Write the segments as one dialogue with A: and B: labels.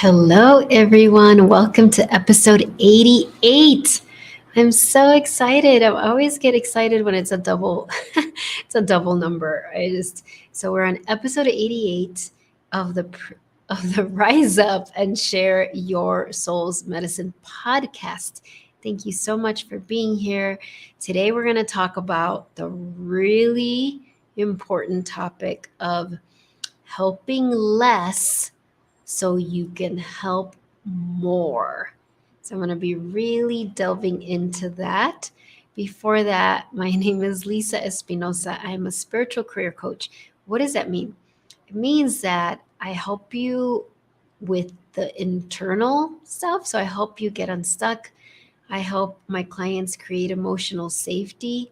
A: Hello, everyone. Welcome to episode 88. I'm so excited. I always get excited when it's a double, it's a double number. So we're on episode 88 of the Rise Up and Share Your Soul's Medicine podcast. Thank you so much for being here. Today we're going to talk about the really important topic of helping less so you can help more. So I'm going to be really delving into that. Before that, my name is Lisa Espinosa. I'm a spiritual career coach. What does that mean? It means that I help you with the internal stuff. So I help you get unstuck. I help my clients create emotional safety.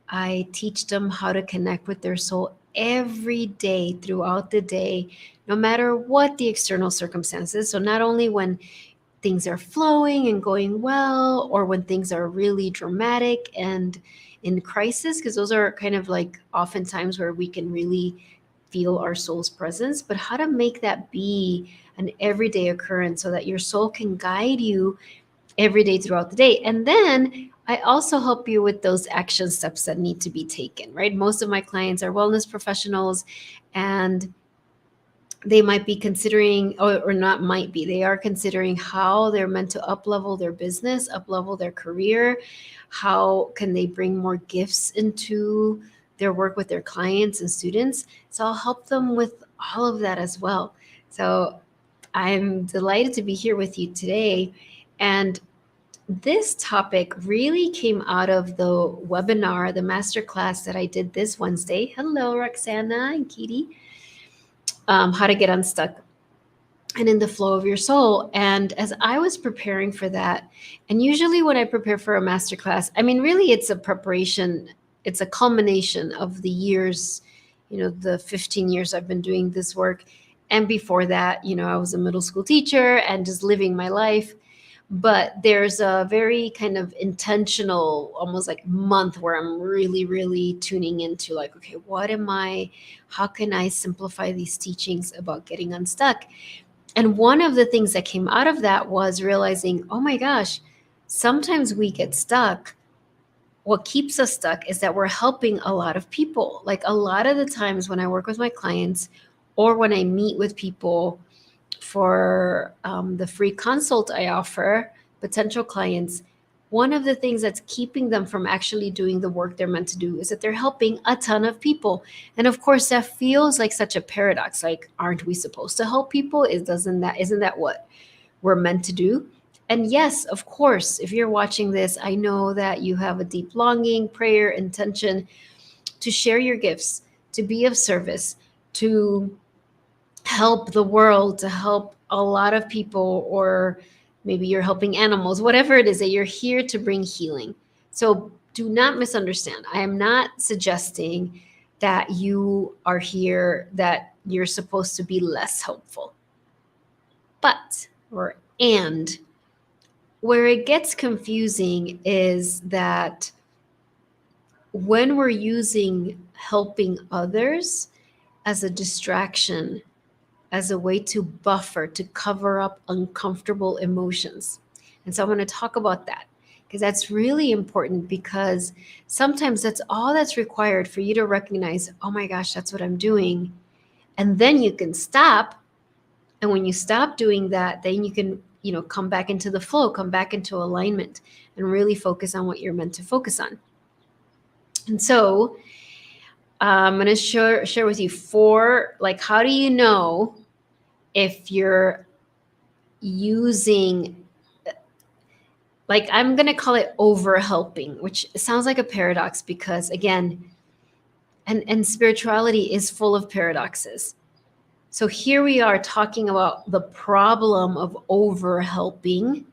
A: I teach them how to connect with their soul every day throughout the day, no matter what the external circumstances. So, not only when things are flowing and going well, or when things are really dramatic and in crisis, because those are kind of like oftentimes where we can really feel our soul's presence, but how to make that be an everyday occurrence so that your soul can guide you every day throughout the day. And then I also help you with those action steps that need to be taken, right? Most of my clients are wellness professionals, and they might be considering, or not might be, they are considering how they're meant to up level their business, up level their career. How can they bring more gifts into their work with their clients and students? So I'll help them with all of that as well. So I'm delighted to be here with you today. And this topic really came out of the webinar, the masterclass that I did this Wednesday. Hello, Roxana and Kitty. How to get unstuck and in the flow of your soul. And as I was preparing for that, and usually when I prepare for a masterclass, I mean, really it's a preparation, it's a culmination of the years, the 15 years I've been doing this work. And before that, I was a middle school teacher and just living my life. But there's a very kind of intentional, almost like month where I'm really, really tuning into like, okay, how can I simplify these teachings about getting unstuck? And one of the things that came out of that was realizing, oh my gosh, sometimes we get stuck. What keeps us stuck is that we're helping a lot of people. Like a lot of the times when I work with my clients or when I meet with people for the free consult I offer potential clients, one of the things that's keeping them from actually doing the work they're meant to do is that they're helping a ton of people. And of course, that feels like such a paradox. Like, aren't we supposed to help people? Isn't that what we're meant to do? And yes, of course, if you're watching this, I know that you have a deep longing, prayer, intention to share your gifts, to be of service, to help the world, to help a lot of people, or maybe you're helping animals, whatever it is that you're here to bring healing. So do not misunderstand. I am not suggesting that you are here, that you're supposed to be less helpful. And where it gets confusing is that when we're using helping others as a distraction, as a way to buffer, to cover up uncomfortable emotions. And so I'm going to talk about that because that's really important, because sometimes that's all that's required for you to recognize, oh my gosh, that's what I'm doing. And then you can stop. And when you stop doing that, then you can, come back into the flow, come back into alignment, and really focus on what you're meant to focus on. And so I'm going to share with you 4, like, how do you know if you're using, like, I'm going to call it over helping, which sounds like a paradox because, again, and spirituality is full of paradoxes. So here we are talking about the problem of over helping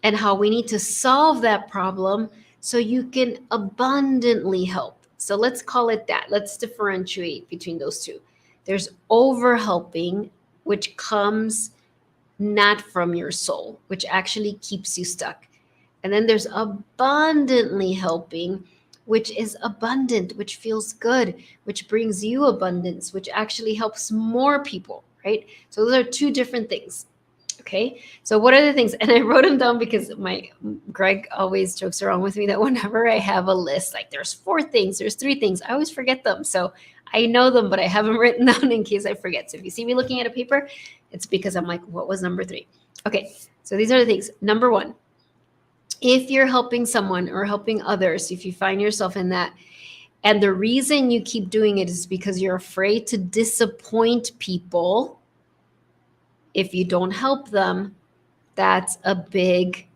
A: and how we need to solve that problem so you can abundantly help. So let's call it that. Let's differentiate between those two. There's over helping, which comes not from your soul, which actually keeps you stuck. And then there's abundantly helping, which is abundant, which feels good, which brings you abundance, which actually helps more people, right? So those are 2 different things. Okay. So what are the things? And I wrote them down because Greg always jokes around with me that whenever I have a list, like there's 4 things, there's 3 things, I always forget them. So I know them, but I haven't written down in case I forget. So if you see me looking at a paper, it's because I'm like, what was number 3? Okay. So these are the things. Number 1, if you're helping someone or helping others, if you find yourself in that, and the reason you keep doing it is because you're afraid to disappoint people if you don't help them, that's a big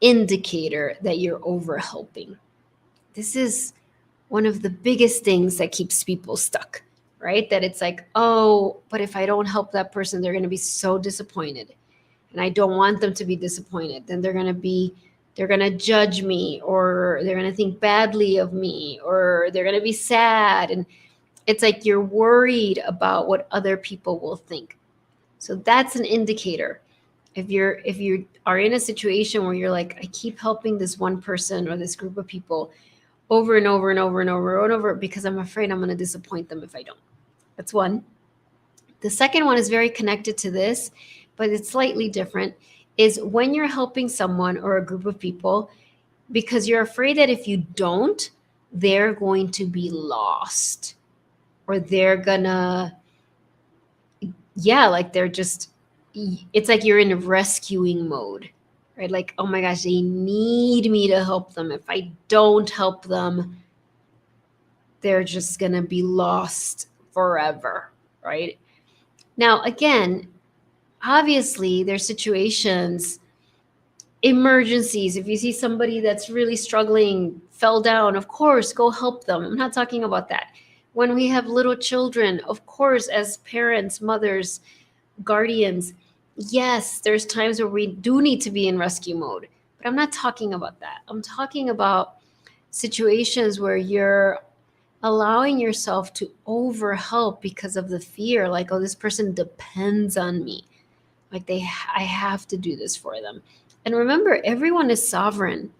A: indicator that you're over helping. This is one of the biggest things that keeps people stuck, right? That it's like, oh, but if I don't help that person, they're going to be so disappointed. And I don't want them to be disappointed. Then they're going to judge me, or they're going to think badly of me, or they're going to be sad. And it's like you're worried about what other people will think. So that's an indicator. If you are in a situation where you're like, I keep helping this one person or this group of people over and over and over and over and over because I'm afraid I'm going to disappoint them if I don't. That's one. The second one is very connected to this, but it's slightly different, is when you're helping someone or a group of people because you're afraid that if you don't, they're going to be lost, or they're gonna, it's like you're in rescuing mode, right? Like, oh my gosh, they need me to help them. If I don't help them, they're just gonna be lost forever, right? Now, again, obviously there's situations, emergencies. If you see somebody that's really struggling, fell down, of course, go help them. I'm not talking about that. When we have little children, of course, as parents, mothers, guardians, yes, there's times where we do need to be in rescue mode, but I'm not talking about that. I'm talking about situations where you're allowing yourself to overhelp because of the fear, like, oh, this person depends on me. Like I have to do this for them. And remember, everyone is sovereign.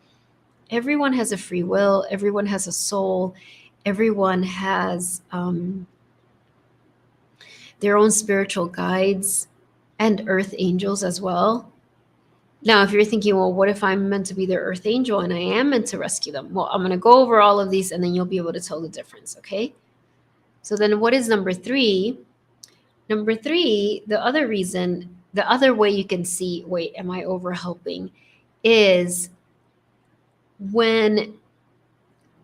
A: Everyone has a free will. Everyone has a soul. Everyone has their own spiritual guides and earth angels as well. Now, if you're thinking, well, what if I'm meant to be their earth angel and I am meant to rescue them? Well, I'm going to go over all of these and then you'll be able to tell the difference, okay? So then what is number 3? Number 3, the other reason, the other way you can see, wait, am I over helping, is when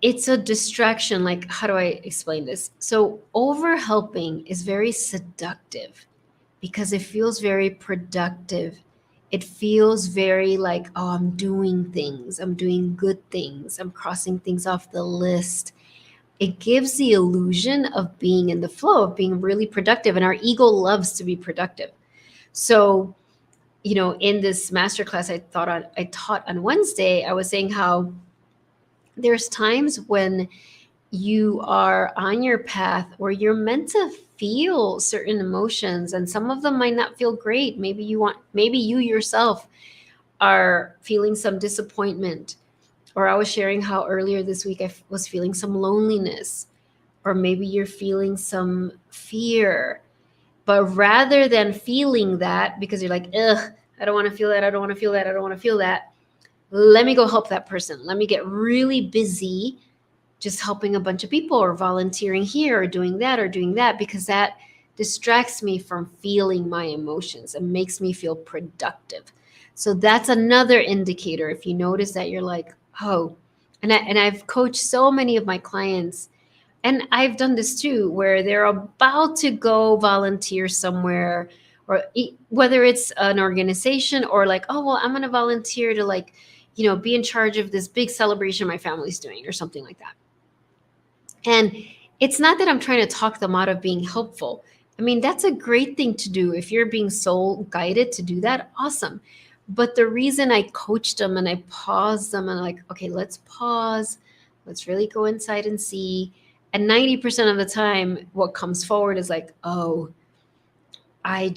A: it's a distraction. Like, how do I explain this? So over helping is very seductive because it feels very productive. It feels very like, oh, I'm doing things. I'm doing good things. I'm crossing things off the list. It gives the illusion of being in the flow, of being really productive. And our ego loves to be productive. So, in this masterclass I taught on Wednesday, I was saying how there's times when you are on your path where you're meant to feel certain emotions, and some of them might not feel great. Maybe you yourself are feeling some disappointment, or I was sharing how earlier this week I was feeling some loneliness, or maybe you're feeling some fear. But rather than feeling that because you're like, ugh, I don't want to feel that, I don't want to feel that, I don't want to feel that, let me go help that person. Let me get really busy just helping a bunch of people, or volunteering here, or doing that, because that distracts me from feeling my emotions and makes me feel productive. So that's another indicator. If you notice that you're like, oh, and I've coached so many of my clients, and I've done this too, where they're about to go volunteer somewhere, or whether it's an organization or like, oh, well, I'm going to volunteer to be in charge of this big celebration my family's doing or something like that. And it's not that I'm trying to talk them out of being helpful. I mean, that's a great thing to do. If you're being soul guided to do that, awesome. But the reason I coached them and I paused them and like, okay, let's pause. Let's really go inside and see. And 90% of the time, what comes forward is like, oh, I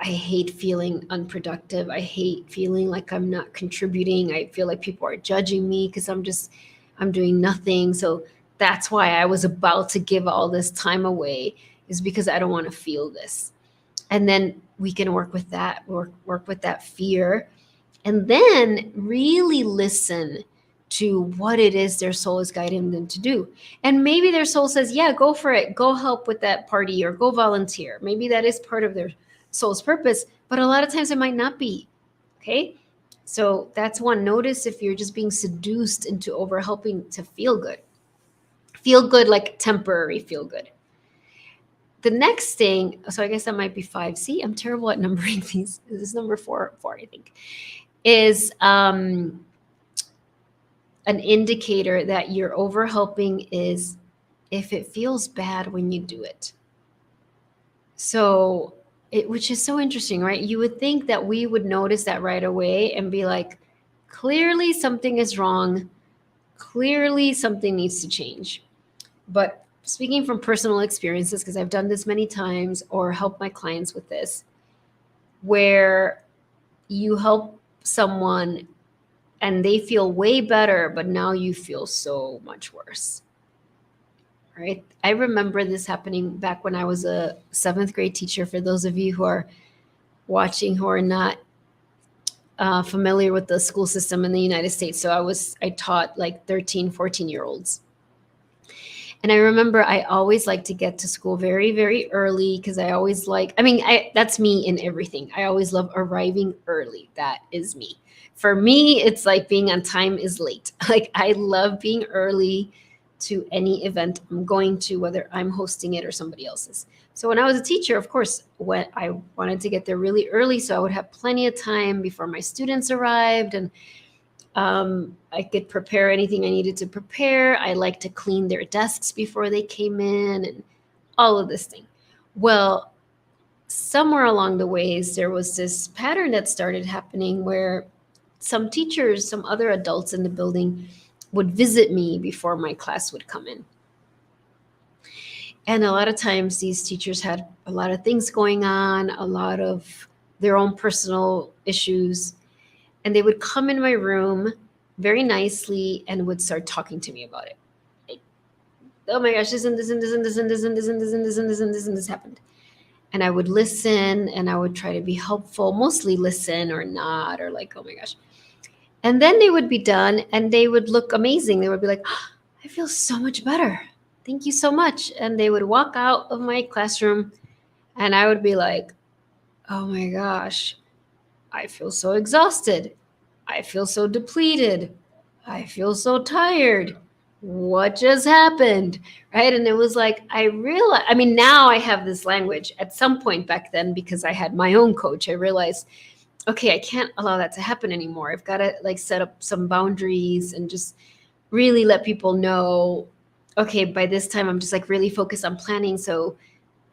A: hate feeling unproductive. I hate feeling like I'm not contributing. I feel like people are judging me because I'm doing nothing. So that's why I was about to give all this time away, is because I don't want to feel this. And then we can work with that, work with that fear, and then really listen to what it is their soul is guiding them to do. And maybe their soul says, yeah, go for it. Go help with that party or go volunteer. Maybe that is part of their soul's purpose, but a lot of times it might not be. Okay. So that's one. Notice if you're just being seduced into over helping to feel good. Feel good, like temporary feel good. The next thing, so I guess that might be 5. See, I'm terrible at numbering these. This is number 4, I think, is an indicator that you're over helping is if it feels bad when you do it. So, which is so interesting, right? You would think that we would notice that right away and be like, clearly something is wrong. Clearly something needs to change. But speaking from personal experiences, because I've done this many times or helped my clients with this, where you help someone and they feel way better, but now you feel so much worse. Right? I remember this happening back when I was a 7th grade teacher. For those of you who are watching who are not familiar with the school system in the United States. So I taught like 13, 14-year-olds. And I remember I always like to get to school very, very early because I always that's me in everything. I always love arriving early. That is me. For me, it's like being on time is late. Like I love being early to any event I'm going to, whether I'm hosting it or somebody else's. So when I was a teacher, of course, when I wanted to get there really early so I would have plenty of time before my students arrived, and I could prepare anything I needed to prepare. I like to clean their desks before they came in and all of this thing. Well, somewhere along the ways, there was this pattern that started happening where some teachers, some other adults in the building would visit me before my class would come in. And a lot of times these teachers had a lot of things going on, a lot of their own personal issues. And they would come in my room very nicely and would start talking to me about it. Like, oh my gosh, this and this and this and this and this and this and this and this and this and this and this happened. And I would listen and I would try to be helpful, mostly listen or not, or like, oh my gosh. And then they would be done and they would look amazing. They would be like, oh, I feel so much better. Thank you so much. And they would walk out of my classroom and I would be like, oh my gosh, I feel so exhausted. I feel so depleted. I feel so tired. What just happened? Right? And it was like, now I have this language. At some point back then, because I had my own coach, I realized, okay, I can't allow that to happen anymore. I've got to like set up some boundaries and just really let people know, okay, by this time I'm just like really focused on planning. So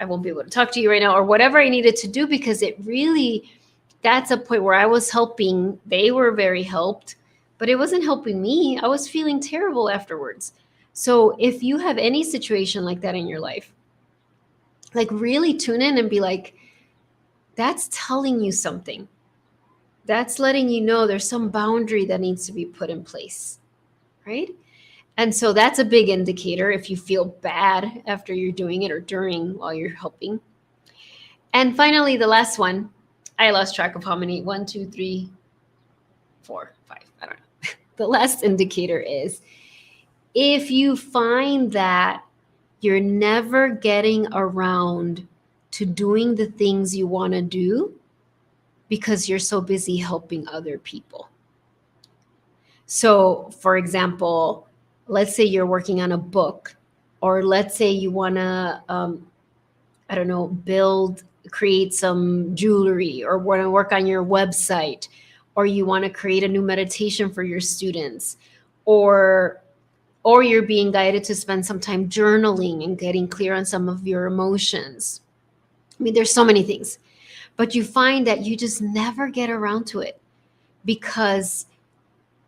A: I won't be able to talk to you right now or whatever I needed to do, because it really, that's a point where I was helping. They were very helped, but it wasn't helping me. I was feeling terrible afterwards. So if you have any situation like that in your life, like really tune in and be like, that's telling you something. That's letting you know there's some boundary that needs to be put in place, right? And so that's a big indicator if you feel bad after you're doing it or during while you're helping. And finally, the last one, I lost track of how many, 1, 2, 3, 4, 5, I don't know. The last indicator is if you find that you're never getting around to doing the things you want to do because you're so busy helping other people. So, for example, let's say you're working on a book, or let's say you want to, create some jewelry, or want to work on your website, or you want to create a new meditation for your students, or you're being guided to spend some time journaling and getting clear on some of your emotions. I mean, there's so many things, but you find that you just never get around to it because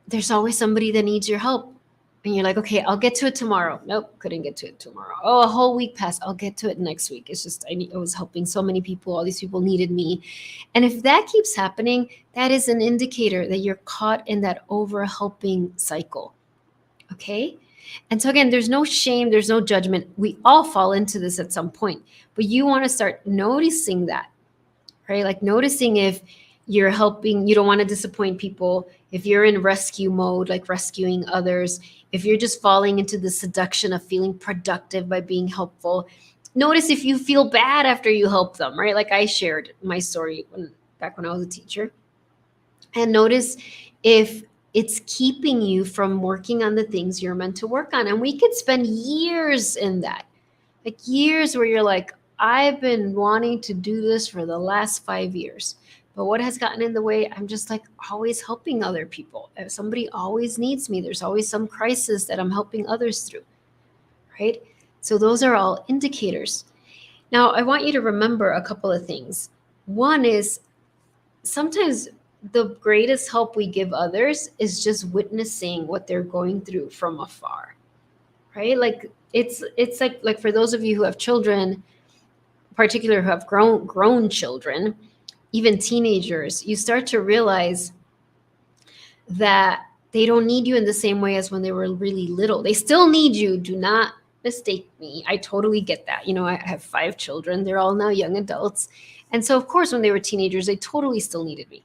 A: there's always somebody that needs your help. And you're like, okay, I'll get to it tomorrow. Nope, couldn't get to it tomorrow. Oh, a whole week passed. I'll get to it next week. It's just, I was helping so many people. All these people needed me. And if that keeps happening, that is an indicator that you're caught in that over-helping cycle. Okay? And so again, there's no shame. There's no judgment. We all fall into this at some point. But you want to start noticing that. right? Like noticing if you're helping, you don't want to disappoint people, if you're in rescue mode, like rescuing others, if you're just falling into the seduction of feeling productive by being helpful. Notice if you feel bad after you help them, right? Like I shared my story back when I was a teacher. And notice if it's keeping you from working on the things you're meant to work on. And we could spend years in that, like years where you're like, I've been wanting to do this for the last 5 years. But what has gotten in the way? I'm just like always helping other people. If somebody always needs me, there's always some crisis that I'm helping others through, right? So those are all indicators. Now, I want you to remember a couple of things. One is sometimes the greatest help we give others is just witnessing what they're going through from afar, right? Like it's like for those of you who have children, particularly who have grown children, even teenagers, you start to realize that they don't need you in the same way as when they were really little. They still need you. Do not mistake me. I totally get that. You know, I have 5 children. They're all now young adults. And so, of course, when they were teenagers, they totally still needed me.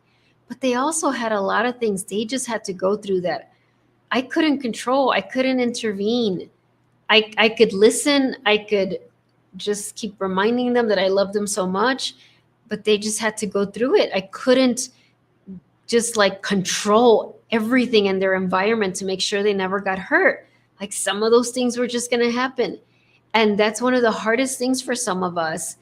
A: But they also had a lot of things they just had to go through that I couldn't control. I couldn't intervene. I could listen. I could just keep reminding them that I love them so much, but they just had to go through it. I couldn't just like control everything in their environment to make sure they never got hurt. Like some of those things were just going to happen. And that's one of the hardest things for some of us,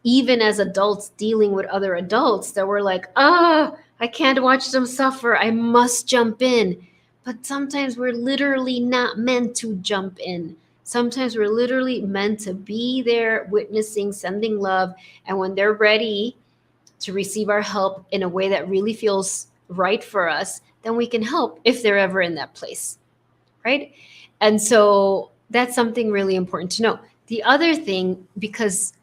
A: even as adults dealing with other adults, that we're like, I can't watch them suffer. I must jump in. But sometimes we're literally not meant to jump in. Sometimes we're literally meant to be there, witnessing, sending love. And when they're ready to receive our help in a way that really feels right for us, then we can help if they're ever in that place, right? And so that's something really important to know. The other thing, because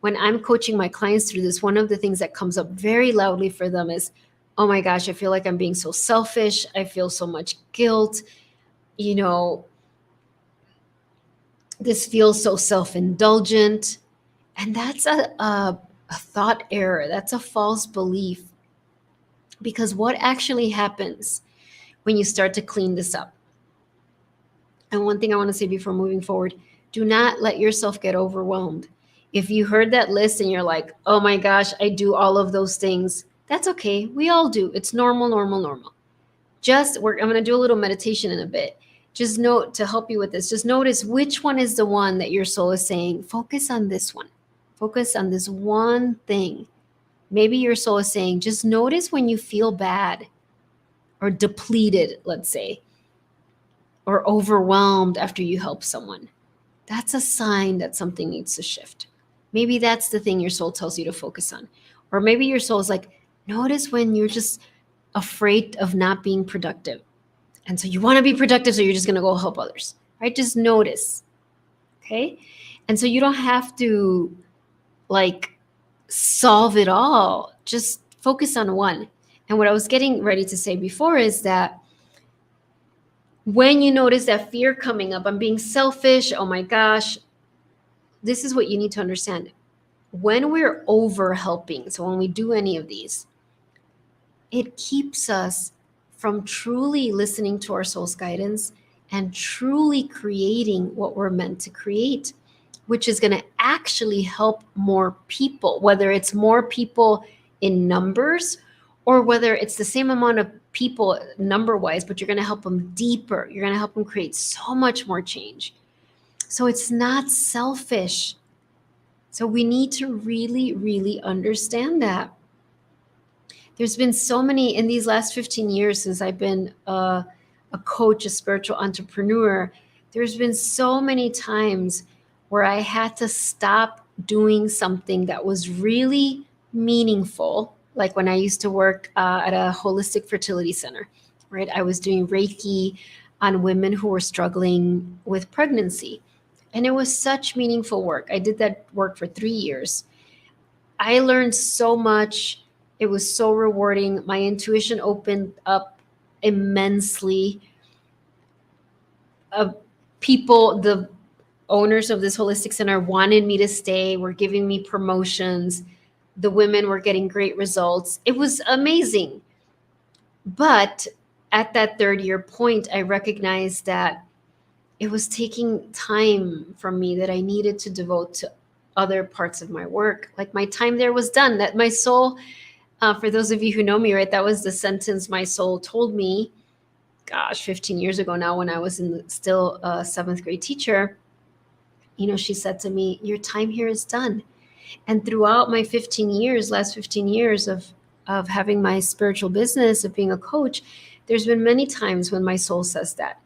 A: when I'm coaching my clients through this, one of the things that comes up very loudly for them is, oh my gosh, I feel like I'm being so selfish. I feel so much guilt. You know, this feels so self-indulgent. And that's a thought error. That's a false belief. Because what actually happens when you start to clean this up? And one thing I want to say before moving forward, do not let yourself get overwhelmed. If you heard that list and you're like, oh my gosh, I do all of those things, that's okay. We all do. It's normal, normal, normal. I'm going to do a little meditation in a bit. Just note, to help you with this, just notice which one is the one that your soul is saying, focus on this one. Focus on this one thing. Maybe your soul is saying, just notice when you feel bad or depleted, let's say, or overwhelmed after you help someone. That's a sign that something needs to shift. Maybe that's the thing your soul tells you to focus on. Or maybe your soul is like, notice when you're just afraid of not being productive. And so you want to be productive, so you're just going to go help others, right? Just notice. Okay. And so you don't have to like solve it all. Just focus on one. And what I was getting ready to say before is that when you notice that fear coming up, I'm being selfish, oh my gosh, this is what you need to understand. When we're over helping, so when we do any of these, it keeps us from truly listening to our soul's guidance and truly creating what we're meant to create, which is going to actually help more people, whether it's more people in numbers or whether it's the same amount of people number wise, but you're going to help them deeper. You're going to help them create so much more change. So it's not selfish. So we need to really, really understand that. There's been so many in these last 15 years since I've been a coach, a spiritual entrepreneur. There's been so many times where I had to stop doing something that was really meaningful, like when I used to work at a holistic fertility center, right? I was doing Reiki on women who were struggling with pregnancy. And it was such meaningful work. I did that work for 3 years. I learned so much. It was so rewarding. My intuition opened up immensely. People, the owners of this holistic center wanted me to stay, were giving me promotions. The women were getting great results. It was amazing. But at that third year point, I recognized that it was taking time from me that I needed to devote to other parts of my work. Like my time there was done. That my soul, for those of you who know me, right, that was the sentence my soul told me, gosh, 15 years ago now, when I was still a seventh grade teacher. She said to me, your time here is done. And throughout my last 15 years of having my spiritual business, of being a coach, there's been many times when my soul says that.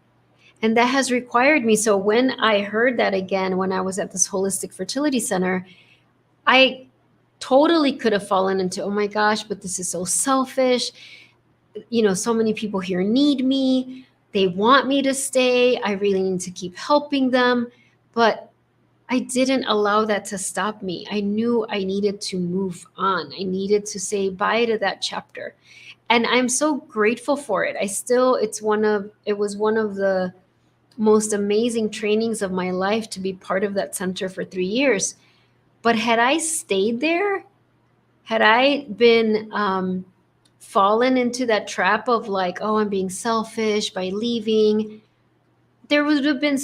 A: And that has required me. So when I heard that again, when I was at this holistic fertility center, I totally could have fallen into, oh my gosh, but this is so selfish. So many people here need me. They want me to stay. I really need to keep helping them. But I didn't allow that to stop me. I knew I needed to move on. I needed to say bye to that chapter. And I'm so grateful for it. It was one of the most amazing trainings of my life to be part of that center for 3 years. But had I stayed there, had I been fallen into that trap of like, oh, I'm being selfish by leaving, there would have been,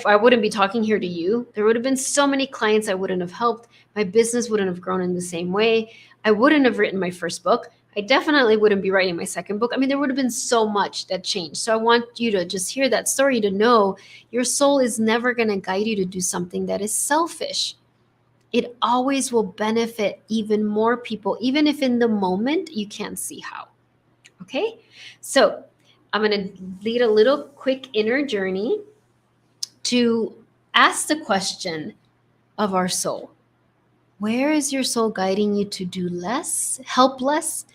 A: I wouldn't be talking here to you. There would have been so many clients I wouldn't have helped. My business wouldn't have grown in the same way. I wouldn't have written my first book. I definitely wouldn't be writing my second book. I mean, there would have been so much that changed. So I want you to just hear that story to know your soul is never going to guide you to do something that is selfish. It always will benefit even more people, even if in the moment you can't see how. Okay? So I'm going to lead a little quick inner journey to ask the question of our soul. Where is your soul guiding you to do less, help less?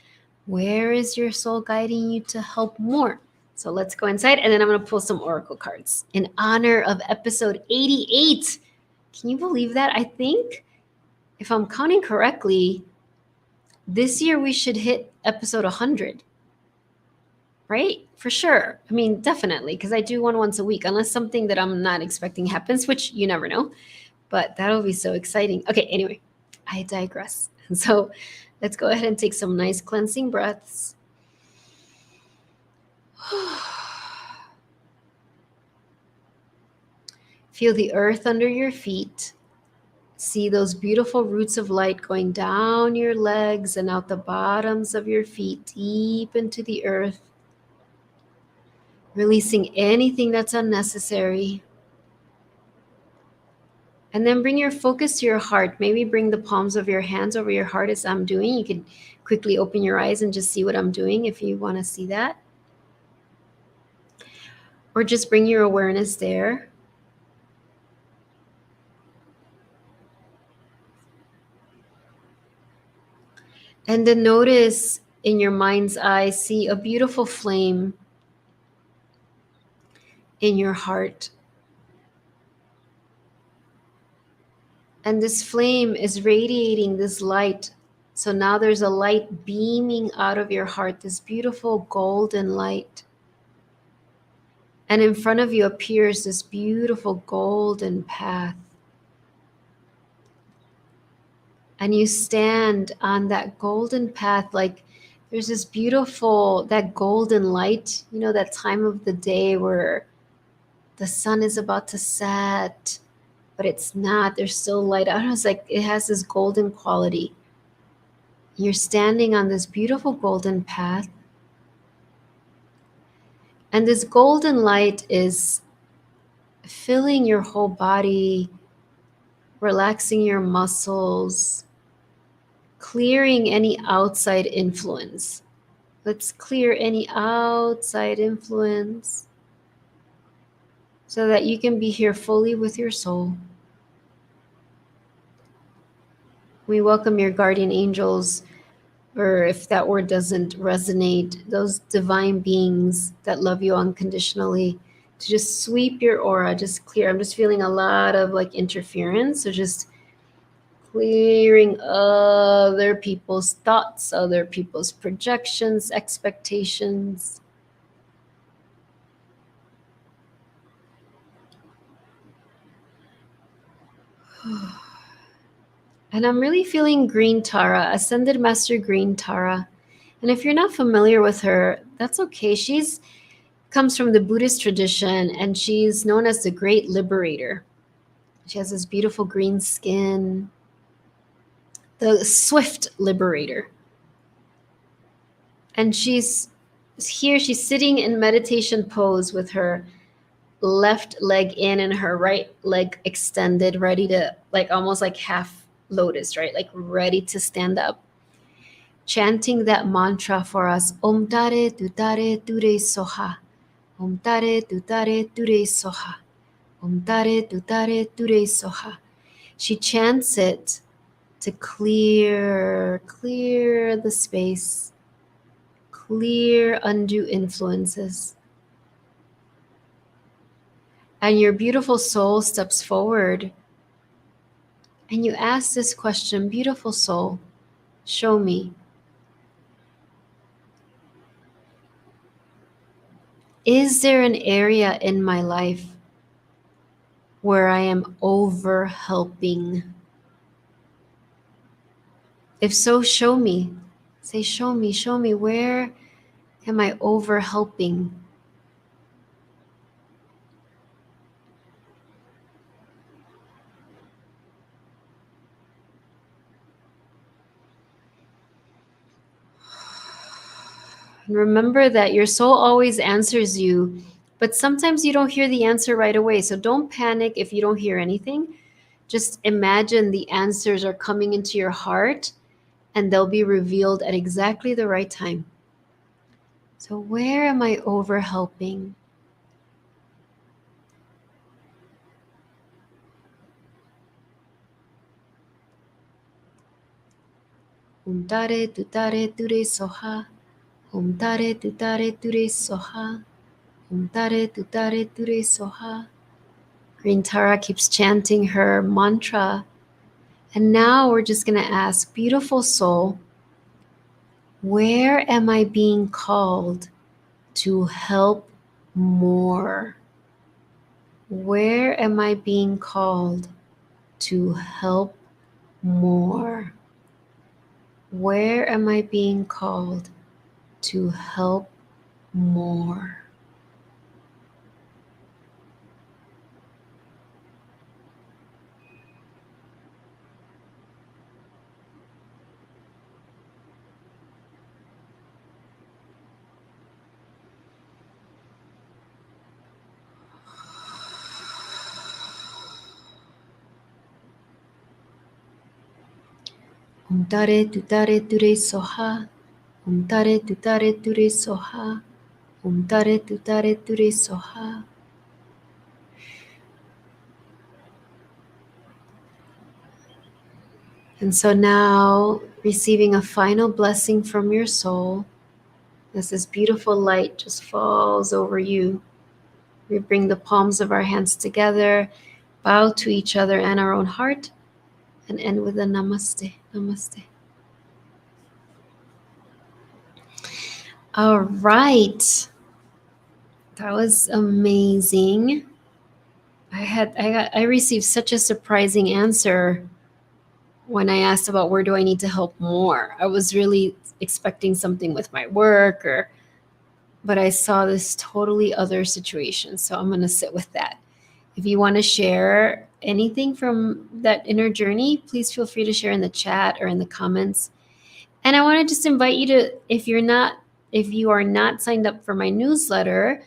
A: Where is your soul guiding you to help more? So let's go inside, and then I'm going to pull some oracle cards in honor of episode 88. Can you believe that? I think, if I'm counting correctly, this year we should hit episode 100. Right? For sure. I mean, definitely, because I do one once a week, unless something that I'm not expecting happens, which you never know. But that'll be so exciting. Okay, anyway, I digress. So let's go ahead and take some nice cleansing breaths. Feel the earth under your feet. See those beautiful roots of light going down your legs and out the bottoms of your feet, deep into the earth. Releasing anything that's unnecessary. And then bring your focus to your heart. Maybe bring the palms of your hands over your heart as I'm doing. You can quickly open your eyes and just see what I'm doing if you want to see that. Or just bring your awareness there. And then notice in your mind's eye, see a beautiful flame in your heart. And this flame is radiating this light. So now there's a light beaming out of your heart, this beautiful golden light. And in front of you appears this beautiful golden path. And you stand on that golden path, like there's this beautiful, that golden light, that time of the day where the sun is about to set, but it's not, there's still light. I don't know, it's like it has this golden quality. You're standing on this beautiful golden path. And this golden light is filling your whole body, relaxing your muscles, clearing any outside influence. Let's clear any outside influence so that you can be here fully with your soul. We welcome your guardian angels, or if that word doesn't resonate, those divine beings that love you unconditionally, to just sweep your aura, just clear. I'm just feeling a lot of like interference. So just clearing other people's thoughts, other people's projections, expectations. And I'm really feeling Green Tara, Ascended Master Green Tara. And if you're not familiar with her, that's okay. She's comes from the Buddhist tradition, and she's known as the Great Liberator. She has this beautiful green skin, the Swift Liberator. And she's here, she's sitting in meditation pose with her left leg in and her right leg extended, ready to, like almost like half lotus, right? Like ready to stand up. Chanting that mantra for us, Om Tare Tutare Ture Soha. Om Tare Tutare Ture Soha. Om Tare Tutare Ture Soha. She chants it to clear the space, clear undue influences. And your beautiful soul steps forward and you ask this question, beautiful soul, show me. Is there an area in my life where I am over helping? If so, show me. Say, show me, where am I over helping? Remember that your soul always answers you, but sometimes you don't hear the answer right away. So don't panic if you don't hear anything. Just imagine the answers are coming into your heart and they'll be revealed at exactly the right time. So where am I over helping? Om Tare Tutare Ture Soha. Om Tare Tutare Ture Soha. Om Tare Tutare Ture Soha. Green Tara keeps chanting her mantra. And now we're just going to ask, beautiful soul, where am I being called to help more? Where am I being called to help more? Where am I being called to help more? Om Tare Tutare Ture Soha. Om Tare Tutare Ture Soha. Om Tare Tutare Ture Soha. And so now, receiving a final blessing from your soul, as this beautiful light just falls over you, we bring the palms of our hands together, bow to each other and our own heart, and end with a namaste. Namaste. All right. That was amazing. I received such a surprising answer when I asked about where do I need to help more. I was really expecting something with my work but I saw this totally other situation. So I'm going to sit with that. If you want to share anything from that inner journey, please feel free to share in the chat or in the comments. And I want to just invite you to, if you are not signed up for my newsletter,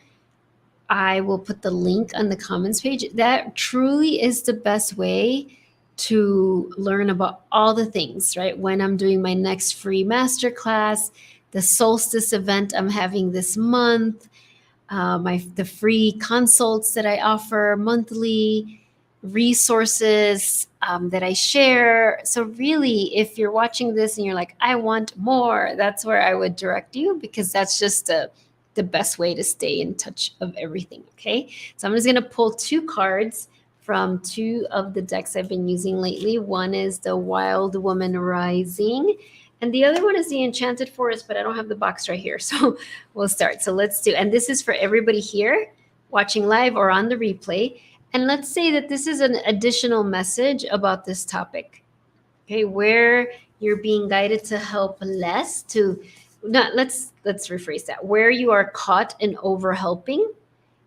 A: I will put the link on the comments page. That truly is the best way to learn about all the things, right? When I'm doing my next free masterclass, the solstice event I'm having this month, the free consults that I offer monthly, resources that I share. So really, if you're watching this and you're like, I want more, that's where I would direct you, because that's just the best way to stay in touch of everything. Okay, so I'm just going to pull two cards from two of the decks I've been using lately. One is the Wild Woman Rising, and the other one is the Enchanted Forest, but I don't have the box right here. So we'll start. So let's do, and this is for everybody here watching live or on the replay. And let's say that this is an additional message about this topic. Okay, where you're being guided to help less, to not, let's rephrase that. Where you are caught in over helping,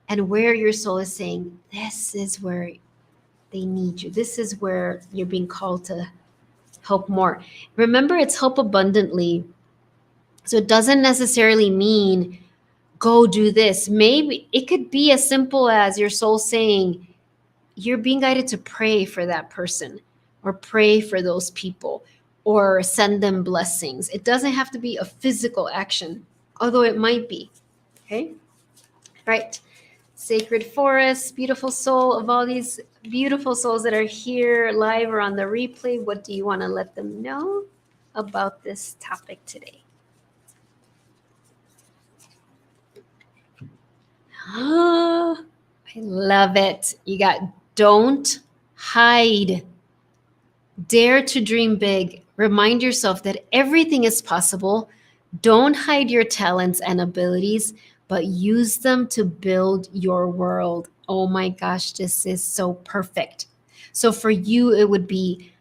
A: and where your soul is saying, this is where they need you. This is where you're being called to help more. Remember, it's help abundantly. So it doesn't necessarily mean go do this. Maybe it could be as simple as your soul saying, you're being guided to pray for that person, or pray for those people, or send them blessings. It doesn't have to be a physical action, although it might be. Okay? Right. Sacred Forest, beautiful soul, of all these beautiful souls that are here live or on the replay, what do you want to let them know about this topic today? I love it. You got don't hide. Dare to dream big. Remind yourself that everything is possible. Don't hide your talents and abilities, but use them to build your world. Oh my gosh, this is so perfect. So for you, it would be,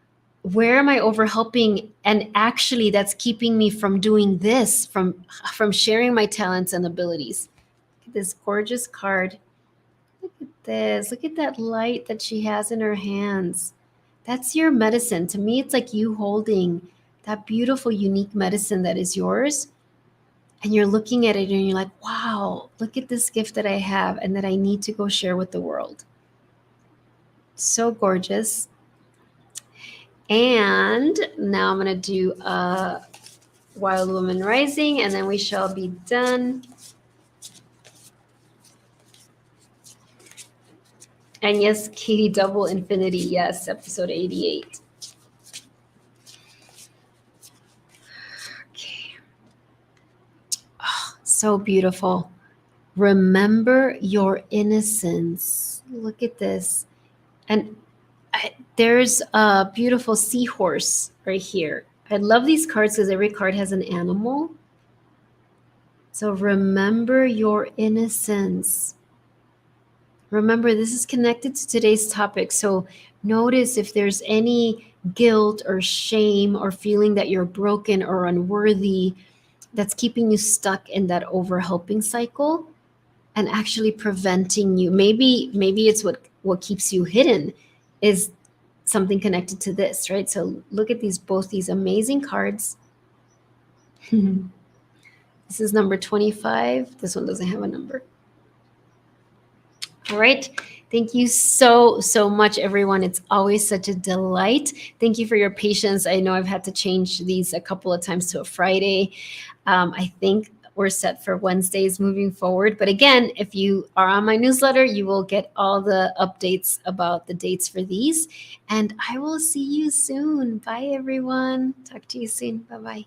A: where am I over helping? And actually, that's keeping me from doing this, from sharing my talents and abilities. Look at this gorgeous card. Look at this. Look at that light that she has in her hands. That's your medicine. To me, it's like you holding that beautiful, unique medicine that is yours. And you're looking at it and you're like, wow, look at this gift that I have and that I need to go share with the world. So gorgeous. And now I'm going to do a Wild Woman Rising, and then we shall be done. And yes, Katie, double infinity. Yes, episode 88. Okay. Oh, so beautiful. Remember your innocence. Look at this. And there's a beautiful seahorse right here. I love these cards because every card has an animal. So remember your innocence. Remember, this is connected to today's topic. So notice if there's any guilt or shame or feeling that you're broken or unworthy that's keeping you stuck in that overhelping cycle and actually preventing you. Maybe it's what keeps you hidden is something connected to this, right? So look at both these amazing cards. This is number 25. This one doesn't have a number. All right. Thank you so much, everyone. It's always such a delight. Thank you for your patience. I know I've had to change these a couple of times to a Friday. I think we're set for Wednesdays moving forward. But again, if you are on my newsletter, you will get all the updates about the dates for these. And I will see you soon. Bye, everyone. Talk to you soon. Bye-bye.